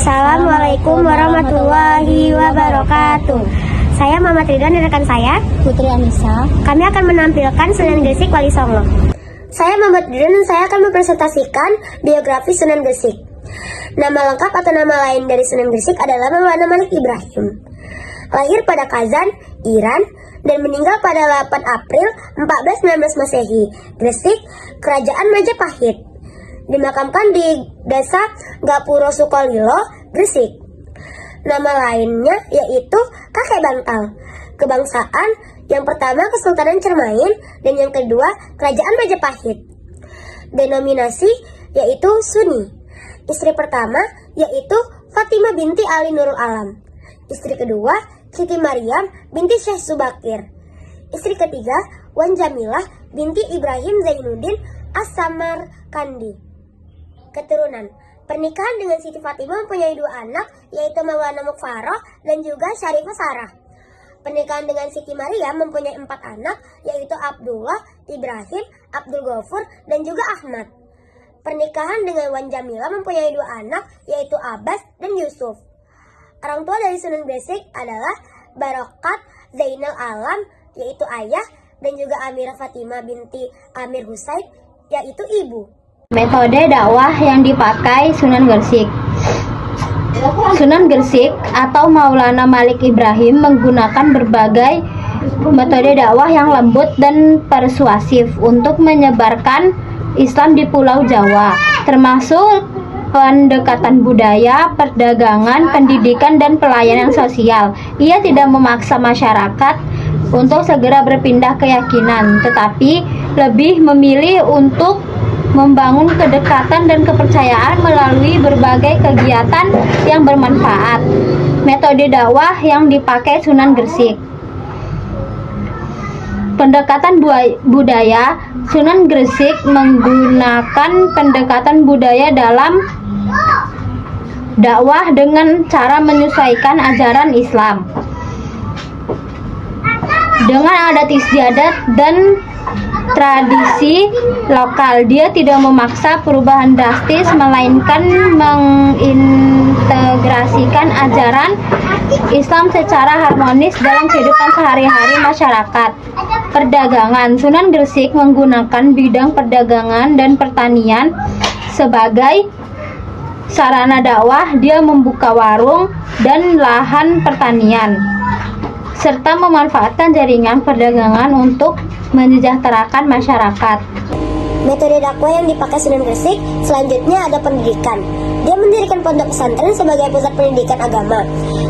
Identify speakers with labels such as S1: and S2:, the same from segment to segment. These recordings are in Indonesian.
S1: Assalamualaikum warahmatullahi wabarakatuh. Saya Mama Ridwan dan rekan saya
S2: Putri Anissa.
S1: Kami akan menampilkan Sunan Gresik Wali Songo. Saya Mama Ridwan dan saya akan mempresentasikan biografi Sunan Gresik. Nama lengkap atau nama lain dari Sunan Gresik adalah Maulana Malik Ibrahim. Lahir pada Kazan, Iran, dan meninggal pada 8 April 1419 Masehi, Gresik, Kerajaan Majapahit. Dimakamkan di Desa Gapuro Sukolilo, Gresik. Nama lainnya yaitu Kakek Bantal. Kebangsaan yang pertama Kesultanan Cermain dan yang kedua Kerajaan Majapahit. Denominasi yaitu Sunni. Istri pertama yaitu Fatimah binti Ali Nurul Alam. Istri kedua Siti Maryam binti Syekh Subakir. Istri ketiga Wan Jamilah binti Ibrahim Zainuddin As-Samarkandi. Keturunan. Pernikahan dengan Siti Fatimah mempunyai 2 anak, yaitu Maulana Mukfaroh dan juga Syarifah Sarah. Pernikahan dengan Siti Maryam mempunyai 4 anak, yaitu Abdullah, Ibrahim, Abdul Ghafur, dan juga Ahmad. Pernikahan dengan Wan Jamilah mempunyai 2 anak, yaitu Abbas dan Yusuf. Orang tua dari Sunan Gresik adalah Barokat Zainal Alam, yaitu ayah, dan juga Amirah Fatimah binti Amir Husain, yaitu ibu.
S2: Metode dakwah yang dipakai Sunan Gresik. Sunan Gresik atau Maulana Malik Ibrahim menggunakan berbagai metode dakwah yang lembut dan persuasif untuk menyebarkan Islam di Pulau Jawa, termasuk pendekatan budaya, perdagangan, pendidikan, dan pelayanan sosial. Ia tidak memaksa masyarakat untuk segera berpindah keyakinan, tetapi lebih memilih untuk membangun kedekatan dan kepercayaan melalui berbagai kegiatan yang bermanfaat. Metode dakwah yang dipakai Sunan Gresik. Pendekatan budaya. Sunan Gresik menggunakan pendekatan budaya dalam dakwah dengan cara menyesuaikan ajaran Islam dengan adat istiadat dan tradisi lokal. Dia tidak memaksa perubahan drastis, melainkan mengintegrasikan ajaran Islam secara harmonis dalam kehidupan sehari-hari masyarakat. Perdagangan. Sunan Gresik menggunakan bidang perdagangan dan pertanian sebagai sarana dakwah. Dia membuka warung dan lahan pertanian serta memanfaatkan jaringan perdagangan untuk mensejahterakan masyarakat.
S1: Metode dakwah yang dipakai Sunan Gresik selanjutnya ada pendidikan. Dia mendirikan pondok pesantren sebagai pusat pendidikan agama.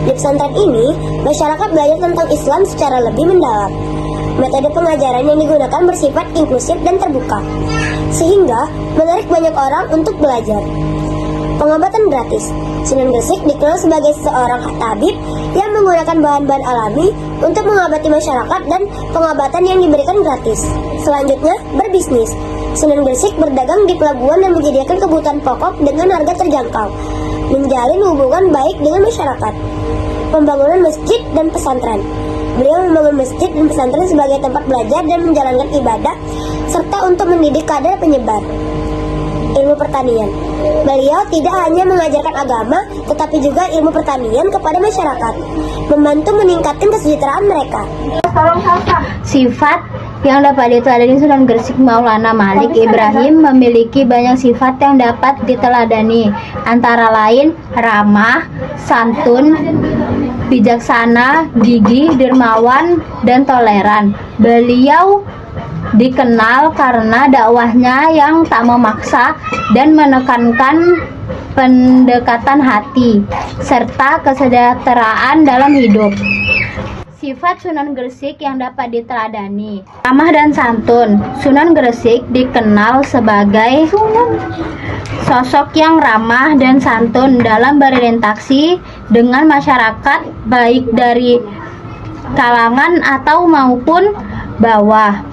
S1: Di pesantren ini, masyarakat belajar tentang Islam secara lebih mendalam. Metode pengajaran yang digunakan bersifat inklusif dan terbuka, sehingga menarik banyak orang untuk belajar. Pengobatan gratis. Sunan Gresik dikenal sebagai seorang tabib yang menggunakan bahan-bahan alami untuk mengobati masyarakat dan pengobatan yang diberikan gratis. Selanjutnya, berbisnis. Sunan Gresik berdagang di pelabuhan dan menyediakan kebutuhan pokok dengan harga terjangkau, menjalin hubungan baik dengan masyarakat. Pembangunan masjid dan pesantren. Beliau membangun masjid dan pesantren sebagai tempat belajar dan menjalankan ibadah, serta untuk mendidik kader penyebar. Ilmu pertanian. Beliau tidak hanya mengajarkan agama, tetapi juga ilmu pertanian kepada masyarakat, membantu meningkatkan kesejahteraan mereka.
S2: Sifat yang dapat diteladani Sunan Gresik Maulana Malik Ibrahim memiliki banyak sifat yang dapat diteladani, antara lain ramah, santun, bijaksana, gigih, dermawan, dan toleran. Beliau dikenal karena dakwahnya yang tak memaksa dan menekankan pendekatan hati serta kesejahteraan dalam hidup. Sifat Sunan Gresik yang dapat diteladani. Ramah dan santun. Sunan Gresik dikenal sebagai sosok yang ramah dan santun dalam berinteraksi dengan masyarakat, baik dari kalangan atau maupun bawah.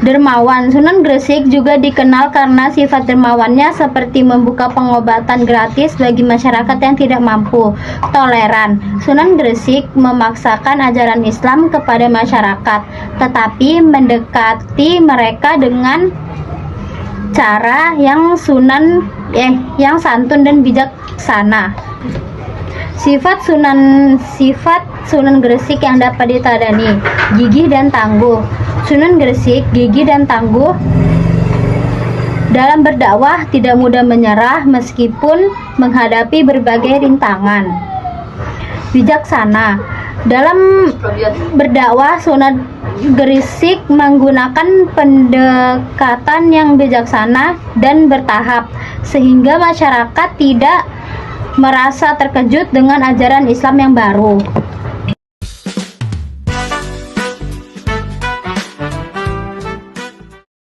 S2: Dermawan. Sunan Gresik juga dikenal karena sifat dermawannya seperti membuka pengobatan gratis bagi masyarakat yang tidak mampu. Toleran. Sunan Gresik memaksakan ajaran Islam kepada masyarakat, tetapi mendekati mereka dengan cara yang santun dan bijaksana. Sifat Sunan Gresik yang dapat diteladani: gigih dan tangguh. Sunan Gresik gigih dan tangguh dalam berdakwah, tidak mudah menyerah meskipun menghadapi berbagai rintangan. Bijaksana. Dalam berdakwah, Sunan Gresik menggunakan pendekatan yang bijaksana dan bertahap, sehingga masyarakat tidak merasa terkejut dengan ajaran Islam yang baru.